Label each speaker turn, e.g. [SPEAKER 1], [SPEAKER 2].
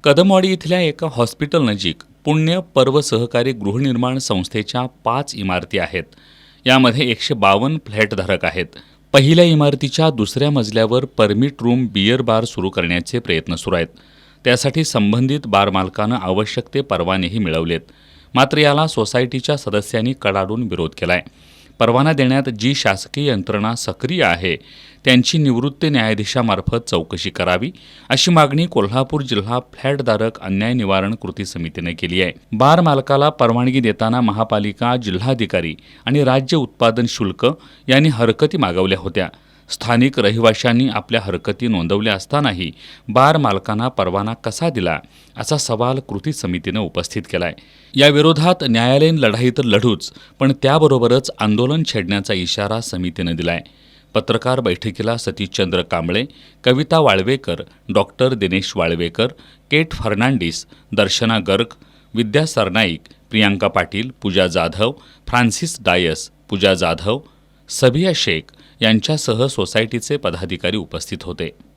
[SPEAKER 1] कदमवाडी इथल्या एका हॉस्पिटल नजीक पुण्य पर्व सहकारी गृहनिर्माण संस्थेच्या 5 इमारती आहेत. यामध्ये 152 फ्लॅटधारक आहेत. पहिल्या इमारतीच्या दुसऱ्या मजल्यावर परमिट रूम बियर बार सुरू करण्याचे प्रयत्न सुरू आहेत. त्यासाठी संबंधित बार मालकानं आवश्यक ते परवानेही मिळवलेत. मात्र याला सोसायटीच्या सदस्यांनी कडाडून विरोध केलाय. परवाना देण्यात जी शासकीय यंत्रणा सक्रिय आहे त्यांची निवृत्ती न्यायाधीशामार्फत चौकशी करावी अशी मागणी कोल्हापूर जिल्हा फ्लॅटधारक अन्याय निवारण कृती समितीने केली आहे. बार मालकाला परवानगी देताना महापालिका, जिल्हाधिकारी आणि राज्य उत्पादन शुल्क यांनी हरकती मागवल्या होत्या. स्थानिक रहिवाशांनी आपल्या हरकती नोंदवल्या असतानाही बार मालकांना परवाना कसा दिला असा सवाल कृती समितीनं उपस्थित केलाय. या विरोधात न्यायालयीन लढाई तर लढूच, पण त्याबरोबरच आंदोलन छेडण्याचा इशारा समितीनं दिलाय. पत्रकार बैठकीला सतीशचंद्र कांबळे, कविता वाळवेकर, डॉक्टर दिनेश वाळवेकर, केट फर्नांडिस, दर्शना गर्ग, विद्या सरनाईक, प्रियांका पाटील, पूजा जाधव, फ्रान्सिस डायस, पूजा जाधव, सबिया शेख यांच्यासह सोसायटीचे पदाधिकारी उपस्थित होते.